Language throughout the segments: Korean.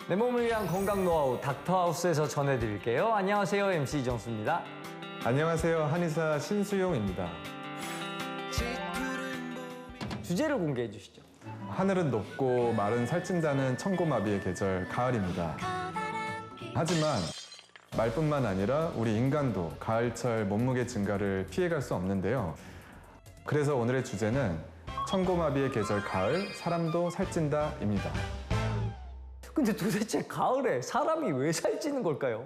내 몸을 위한 건강 노하우 닥터하우스에서 전해드릴게요. 안녕하세요, MC 이정수입니다. 안녕하세요, 한의사 신수용입니다. 주제를 공개해 주시죠. 하늘은 높고 말은 살찐다는 천고마비의 계절 가을입니다. 하지만 말뿐만 아니라 우리 인간도 가을철 몸무게 증가를 피해갈 수 없는데요. 그래서 오늘의 주제는 천고마비의 계절 가을, 사람도 살찐다입니다. 근데 도대체 가을에 사람이 왜 살찌는 걸까요?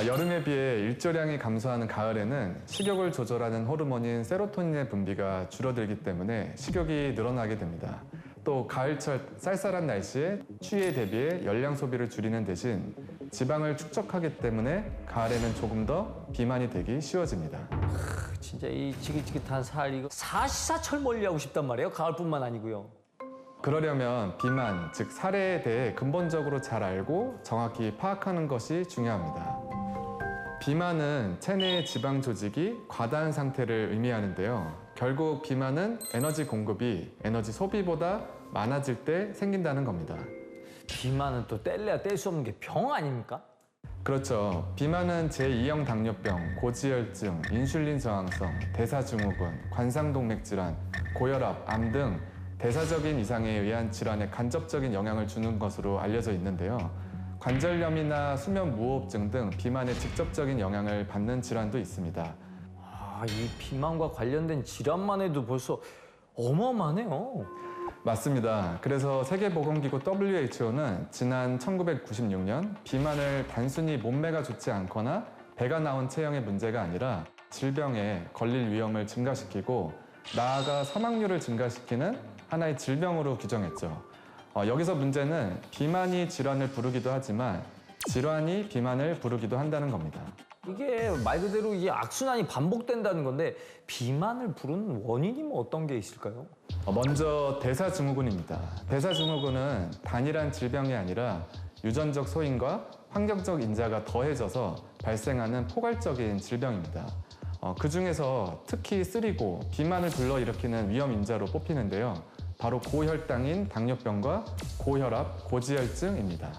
여름에 비해 일조량이 감소하는 가을에는 식욕을 조절하는 호르몬인 세로토닌의 분비가 줄어들기 때문에 식욕이 늘어나게 됩니다. 또 가을철 쌀쌀한 날씨에 추위에 대비해 열량 소비를 줄이는 대신 지방을 축적하기 때문에 가을에는 조금 더 비만이 되기 쉬워집니다. 진짜 이 지긋지긋한 살 이거 사시사철 멀리하고 싶단 말이에요. 가을뿐만 아니고요. 그러려면 비만, 즉 살에 대해 근본적으로 잘 알고 정확히 파악하는 것이 중요합니다. 비만은 체내의 지방 조직이 과다한 상태를 의미하는데요. 결국 비만은 에너지 공급이 에너지 소비보다 많아질 때 생긴다는 겁니다. 비만은 또 뗄래야 뗄 수 없는 게 병 아닙니까? 그렇죠. 비만은 제2형 당뇨병, 고지혈증, 인슐린 저항성, 대사증후군, 관상동맥 질환, 고혈압, 암 등 대사적인 이상에 의한 질환에 간접적인 영향을 주는 것으로 알려져 있는데요. 관절염이나 수면 무호흡증 등 비만에 직접적인 영향을 받는 질환도 있습니다. 이 비만과 관련된 질환만 해도 벌써 어마어마하네요. 맞습니다. 그래서 세계보건기구 WHO는 지난 1996년 비만을 단순히 몸매가 좋지 않거나 배가 나온 체형의 문제가 아니라 질병에 걸릴 위험을 증가시키고 나아가 사망률을 증가시키는 하나의 질병으로 규정했죠. 여기서 문제는 비만이 질환을 부르기도 하지만 질환이 비만을 부르기도 한다는 겁니다. 이게 말 그대로 이게 악순환이 반복된다는 건데 비만을 부르는 원인이 뭐 어떤 게 있을까요? 먼저 대사증후군입니다. 대사증후군은 단일한 질병이 아니라 유전적 소인과 환경적 인자가 더해져서 발생하는 포괄적인 질병입니다. 그 중에서 특히 쓰리고 비만을 불러일으키는 위험 인자로 뽑히는데요. 바로 고혈당인 당뇨병과 고혈압, 고지혈증입니다.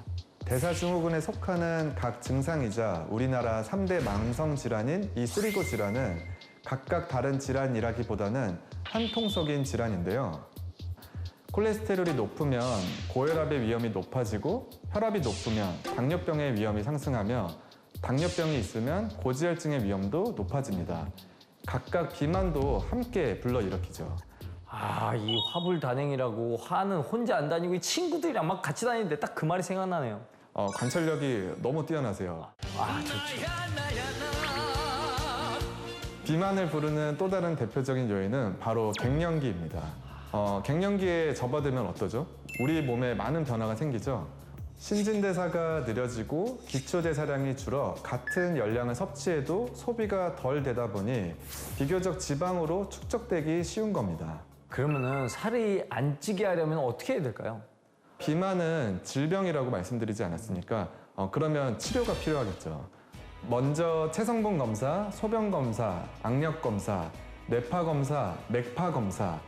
대사증후군에 속하는 각 증상이자 우리나라 3대 만성질환인 이 쓰리고 질환은 각각 다른 질환이라기보다는 한통속인 질환인데요. 콜레스테롤이 높으면 고혈압의 위험이 높아지고 혈압이 높으면 당뇨병의 위험이 상승하며 당뇨병이 있으면 고지혈증의 위험도 높아집니다. 각각 비만도 함께 불러일으키죠. 이 화불단행이라고 화는 혼자 안 다니고 이 친구들이랑 막 같이 다니는데 딱 그 말이 생각나네요. 관찰력이 너무 뛰어나세요. 좋죠. 비만을 부르는 또 다른 대표적인 요인은 바로 갱년기입니다. 갱년기에 접어들면 어떠죠? 우리 몸에 많은 변화가 생기죠. 신진대사가 느려지고 기초대사량이 줄어 같은 열량을 섭취해도 소비가 덜 되다 보니 비교적 지방으로 축적되기 쉬운 겁니다. 그러면은 살이 안 찌게 하려면 어떻게 해야 될까요? 비만은 질병이라고 말씀드리지 않았습니까? 그러면 치료가 필요하겠죠. 먼저 체성분 검사, 소변 검사, 악력 검사, 뇌파 검사, 맥파 검사,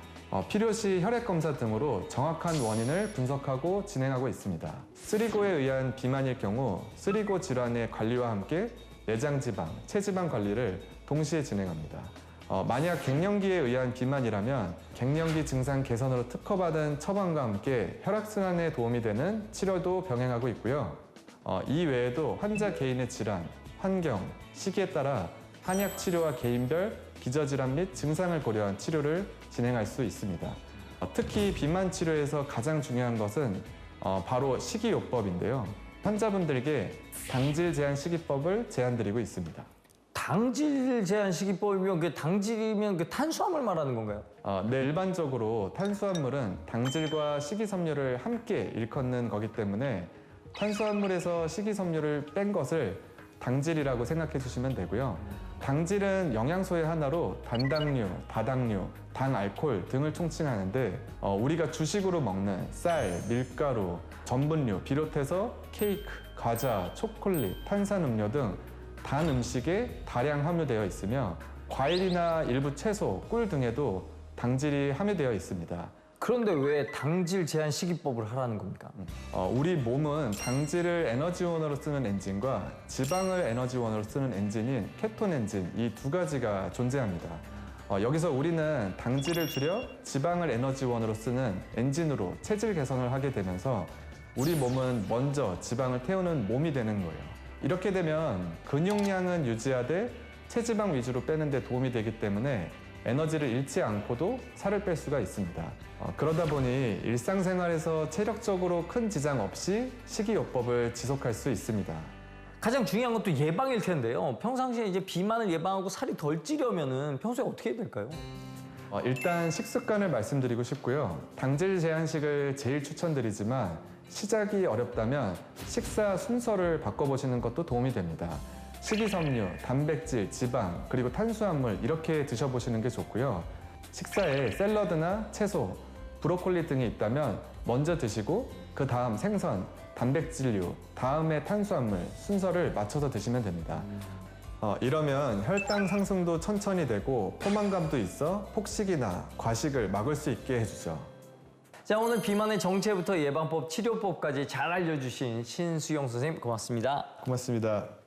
필요시 혈액 검사 등으로 정확한 원인을 분석하고 진행하고 있습니다. 쓰리고에 의한 비만일 경우 쓰리고 질환의 관리와 함께 내장 지방, 체지방 관리를 동시에 진행합니다. 만약 갱년기에 의한 비만이라면 갱년기 증상 개선으로 특허받은 처방과 함께 혈액순환에 도움이 되는 치료도 병행하고 있고요. 이 외에도 환자 개인의 질환, 환경, 시기에 따라 한약 치료와 개인별 기저질환 및 증상을 고려한 치료를 진행할 수 있습니다. 특히 비만 치료에서 가장 중요한 것은 바로 식이요법인데요. 환자분들께 당질 제한 식이법을 제안드리고 있습니다. 당질 제한 식이법이면 그 당질이면 그 탄수화물 말하는 건가요? 네, 일반적으로 탄수화물은 당질과 식이섬유를 함께 일컫는 거기 때문에 탄수화물에서 식이섬유를 뺀 것을 당질이라고 생각해 주시면 되고요. 당질은 영양소의 하나로 단당류, 다당류, 당알코올 등을 총칭하는데 우리가 주식으로 먹는 쌀, 밀가루, 전분류 비롯해서 케이크, 과자, 초콜릿, 탄산음료 등 단 음식에 다량 함유되어 있으며 과일이나 일부 채소, 꿀 등에도 당질이 함유되어 있습니다. 그런데 왜 당질 제한 시기법을 하라는 겁니까? 우리 몸은 당질을 에너지원으로 쓰는 엔진과 지방을 에너지원으로 쓰는 엔진인 케톤 엔진 이 두 가지가 존재합니다. 여기서 우리는 당질을 줄여 지방을 에너지원으로 쓰는 엔진으로 체질 개선을 하게 되면서 우리 몸은 먼저 지방을 태우는 몸이 되는 거예요. 이렇게 되면 근육량은 유지하되 체지방 위주로 빼는 데 도움이 되기 때문에 에너지를 잃지 않고도 살을 뺄 수가 있습니다. 그러다 보니 일상생활에서 체력적으로 큰 지장 없이 식이요법을 지속할 수 있습니다. 가장 중요한 것도 예방일 텐데요. 평상시에 이제 비만을 예방하고 살이 덜 찌려면은 평소에 어떻게 해야 될까요? 일단 식습관을 말씀드리고 싶고요. 당질 제한식을 제일 추천드리지만 시작이 어렵다면 식사 순서를 바꿔보시는 것도 도움이 됩니다. 식이섬유, 단백질, 지방, 그리고 탄수화물 이렇게 드셔보시는 게 좋고요. 식사에 샐러드나 채소, 브로콜리 등이 있다면 먼저 드시고 그 다음 생선, 단백질류, 다음에 탄수화물 순서를 맞춰서 드시면 됩니다. 이러면 혈당 상승도 천천히 되고 포만감도 있어 폭식이나 과식을 막을 수 있게 해주죠. 자, 오늘 비만의 정체부터 예방법, 치료법까지 잘 알려주신 신수영 선생님 고맙습니다. 고맙습니다.